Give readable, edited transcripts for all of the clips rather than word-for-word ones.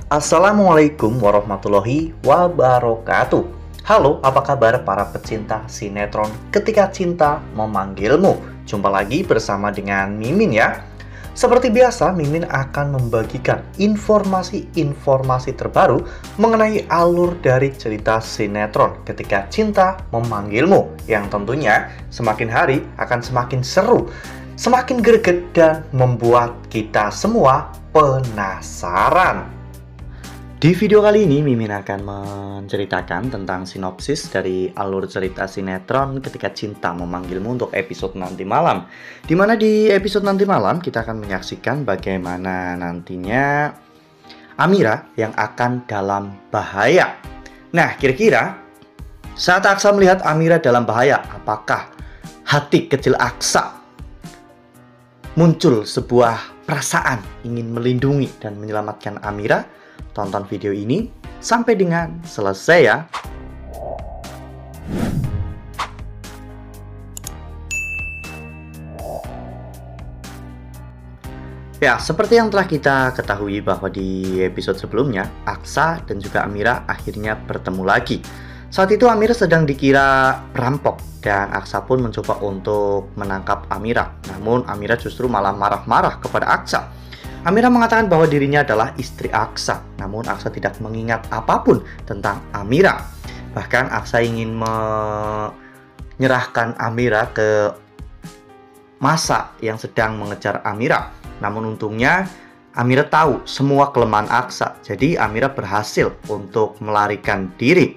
Assalamualaikum warahmatullahi wabarakatuh. Halo, apa kabar para pecinta sinetron Ketika Cinta Memanggilmu? Jumpa lagi bersama dengan Mimin ya. Seperti biasa, Mimin akan membagikan informasi-informasi terbaru mengenai alur dari cerita sinetron Ketika Cinta Memanggilmu, yang tentunya semakin hari akan semakin seru, semakin greget, dan membuat kita semua penasaran. Di video kali ini, Mimin akan menceritakan tentang sinopsis dari alur cerita sinetron Ketika Cinta Memanggilmu untuk episode nanti malam. Dimana di episode nanti malam kita akan menyaksikan bagaimana nantinya Amira yang akan dalam bahaya. Nah, kira-kira saat Aksa melihat Amira dalam bahaya, apakah hati kecil Aksa muncul sebuah perasaan ingin melindungi dan menyelamatkan Amira? Tonton video ini sampai dengan selesai ya. Ya, seperti yang telah kita ketahui bahwa di episode sebelumnya, Aksa dan juga Amira akhirnya bertemu lagi. Saat itu Amira sedang dikira perampok dan Aksa pun mencoba untuk menangkap Amira. Namun Amira justru malah marah-marah kepada Aksa. Amira mengatakan bahwa dirinya adalah istri Aksa, namun Aksa tidak mengingat apapun tentang Amira. Bahkan Aksa ingin menyerahkan Amira ke massa yang sedang mengejar Amira. Namun untungnya Amira tahu semua kelemahan Aksa, jadi Amira berhasil untuk melarikan diri.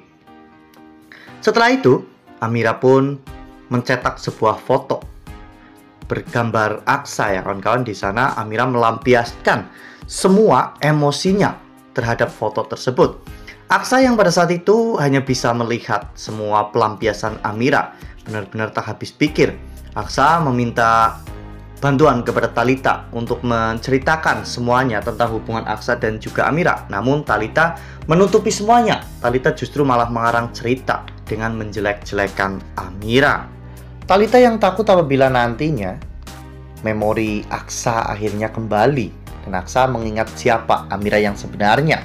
Setelah itu, Amira pun mencetak sebuah foto bergambar Aksa ya kawan-kawan. Di sana Amira melampiaskan semua emosinya terhadap foto tersebut. Aksa yang pada saat itu hanya bisa melihat semua pelampiasan Amira, benar-benar tak habis pikir. Aksa meminta bantuan kepada Thalita untuk menceritakan semuanya tentang hubungan Aksa dan juga Amira. Namun Thalita menutupi semuanya. Thalita justru malah mengarang cerita dengan menjelek-jelekan Amira. Thalita yang takut apabila nantinya memori Aksa akhirnya kembali dan Aksa mengingat siapa Amira yang sebenarnya.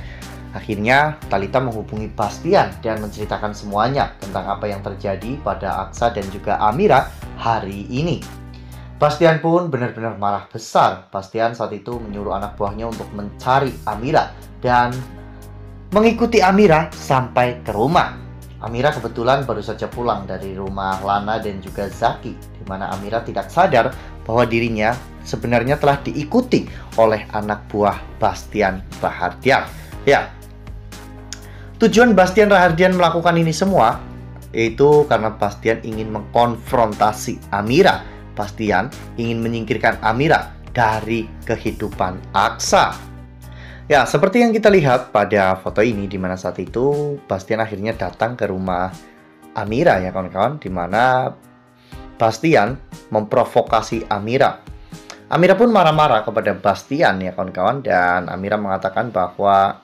Akhirnya Thalita menghubungi Bastian dan menceritakan semuanya tentang apa yang terjadi pada Aksa dan juga Amira hari ini. Bastian pun benar-benar marah besar. Bastian saat itu menyuruh anak buahnya untuk mencari Amira dan mengikuti Amira sampai ke rumah. Amira kebetulan baru saja pulang dari rumah Lana dan juga Zaki, di mana Amira tidak sadar bahwa dirinya sebenarnya telah diikuti oleh anak buah Bastian Rahardian. Ya, tujuan Bastian Rahardian melakukan ini semua yaitu karena Bastian ingin mengkonfrontasi Amira. Bastian ingin menyingkirkan Amira dari kehidupan Aksa. Ya, seperti yang kita lihat pada foto ini, di mana saat itu Bastian akhirnya datang ke rumah Amira ya kawan-kawan, di mana Bastian memprovokasi Amira. Amira pun marah-marah kepada Bastian ya kawan-kawan, dan Amira mengatakan bahwa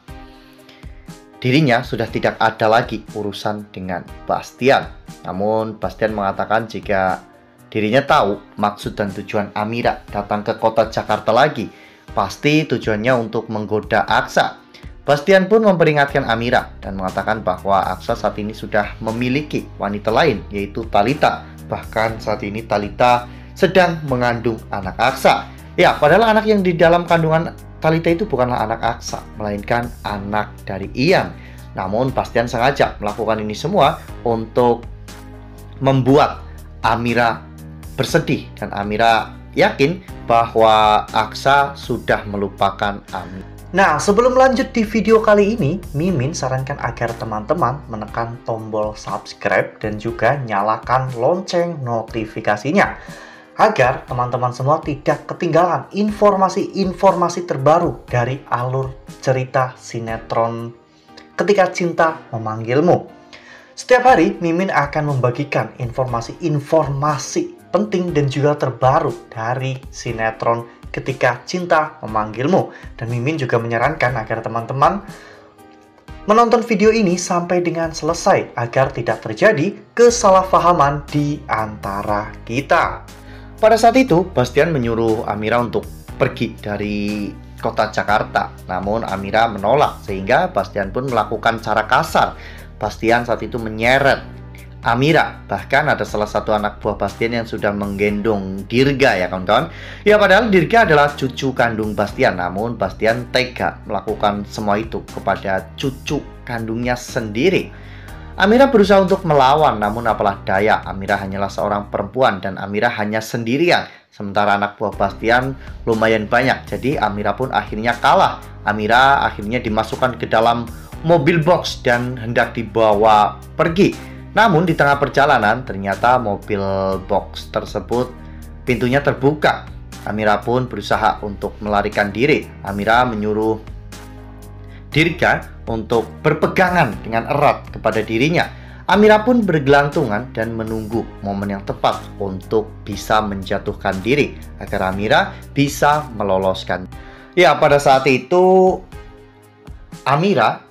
dirinya sudah tidak ada lagi urusan dengan Bastian. Namun Bastian mengatakan jika dirinya tahu maksud dan tujuan Amira datang ke kota Jakarta lagi, pasti tujuannya untuk menggoda Aksa. Bastian pun memperingatkan Amira dan mengatakan bahwa Aksa saat ini sudah memiliki wanita lain, yaitu Thalita. Bahkan saat ini Thalita sedang mengandung anak Aksa. Ya, padahal anak yang di dalam kandungan Thalita itu bukanlah anak Aksa, melainkan anak dari Ian. Namun Bastian sengaja melakukan ini semua untuk membuat Amira bersedih, dan Amira yakin bahwa Aksa sudah melupakan Amira. Nah, sebelum lanjut di video kali ini, Mimin sarankan agar teman-teman menekan tombol subscribe dan juga nyalakan lonceng notifikasinya, agar teman-teman semua tidak ketinggalan informasi-informasi terbaru dari alur cerita sinetron Ketika Cinta Memanggilmu. Setiap hari, Mimin akan membagikan informasi-informasi penting dan juga terbaru dari sinetron Ketika Cinta Memanggilmu. Dan Mimin juga menyarankan agar teman-teman menonton video ini sampai dengan selesai agar tidak terjadi kesalahpahaman di antara kita. Pada saat itu, Bastian menyuruh Amira untuk pergi dari kota Jakarta. Namun Amira menolak sehingga Bastian pun melakukan cara kasar. Bastian saat itu menyeret Amira, bahkan ada salah satu anak buah Bastian yang sudah menggendong Dirga ya kawan-kawan. Ya padahal Dirga adalah cucu kandung Bastian, namun Bastian tega melakukan semua itu kepada cucu kandungnya sendiri. Amira berusaha untuk melawan, namun apalah daya, Amira hanyalah seorang perempuan dan Amira hanya sendirian. Sementara anak buah Bastian lumayan banyak, jadi Amira pun akhirnya kalah. Amira akhirnya dimasukkan ke dalam mobil box dan hendak dibawa pergi. Namun di tengah perjalanan ternyata mobil box tersebut pintunya terbuka. Amira pun berusaha untuk melarikan diri. Amira menyuruh Dirga untuk berpegangan dengan erat kepada dirinya. Amira pun bergelantungan dan menunggu momen yang tepat untuk bisa menjatuhkan diri agar Amira bisa meloloskan. Ya, pada saat itu Amira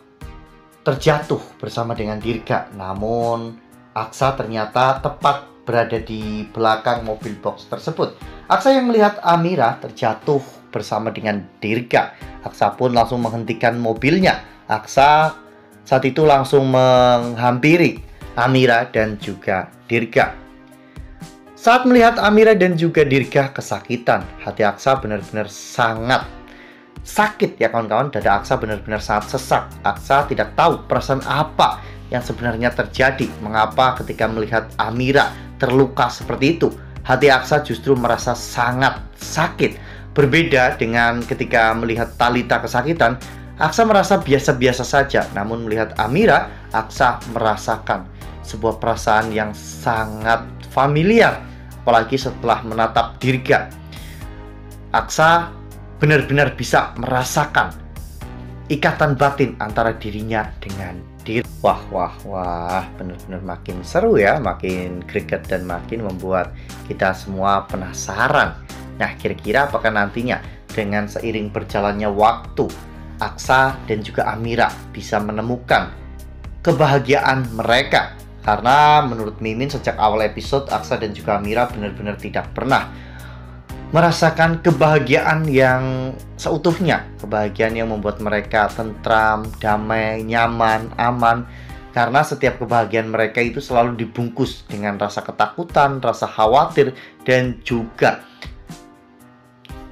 terjatuh bersama dengan Dirga, namun Aksa ternyata tepat berada di belakang mobil box tersebut. Aksa yang melihat Amira terjatuh bersama dengan Dirga, Aksa pun langsung menghentikan mobilnya. Aksa saat itu langsung menghampiri Amira dan juga Dirga. Saat melihat Amira dan juga Dirga kesakitan, hati Aksa benar-benar sangat sakit ya kawan-kawan. Dada Aksa benar-benar sangat sesak. Aksa tidak tahu perasaan apa yang sebenarnya terjadi. Mengapa ketika melihat Amira terluka seperti itu, hati Aksa justru merasa sangat sakit. Berbeda dengan ketika melihat Thalita kesakitan, Aksa merasa biasa-biasa saja. Namun melihat Amira, Aksa merasakan sebuah perasaan yang sangat familiar. Apalagi setelah menatap Dirga, Aksa benar-benar bisa merasakan ikatan batin antara dirinya dengan Dirga. Wah, benar-benar makin seru ya, makin greget dan makin membuat kita semua penasaran. Nah, kira-kira apakah nantinya dengan seiring berjalannya waktu, Aksa dan juga Amira bisa menemukan kebahagiaan mereka? Karena menurut Mimin sejak awal episode, Aksa dan juga Amira benar-benar tidak pernah merasakan kebahagiaan yang seutuhnya, kebahagiaan yang membuat mereka tentram, damai, nyaman, aman. Karena setiap kebahagiaan mereka itu selalu dibungkus dengan rasa ketakutan, rasa khawatir, dan juga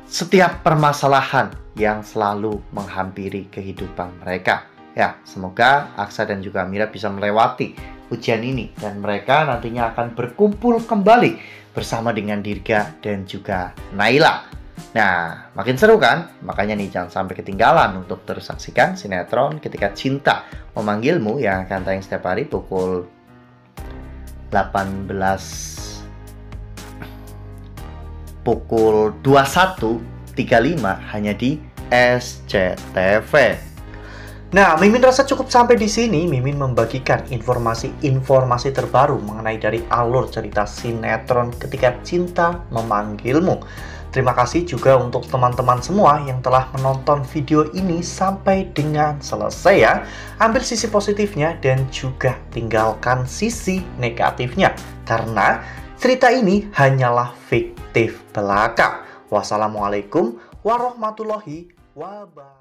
setiap permasalahan yang selalu menghampiri kehidupan mereka. Ya, semoga Aksa dan juga Amira bisa melewati ujian ini dan mereka nantinya akan berkumpul kembali bersama dengan Dirga dan juga Naila. Nah, makin seru kan? Makanya nih jangan sampai ketinggalan untuk terus saksikan sinetron Ketika Cinta Memanggilmu yang akan tayang setiap hari pukul 21.35 hanya di SCTV. Nah, Mimin rasa cukup sampai di sini. Mimin membagikan informasi terbaru mengenai dari alur cerita sinetron Ketika Cinta Memanggilmu. Terima kasih juga untuk teman-teman semua yang telah menonton video ini sampai dengan selesai ya. Ambil sisi positifnya dan juga tinggalkan sisi negatifnya. Karena cerita ini hanyalah fiktif belaka. Wassalamualaikum warahmatullahi wabarakatuh.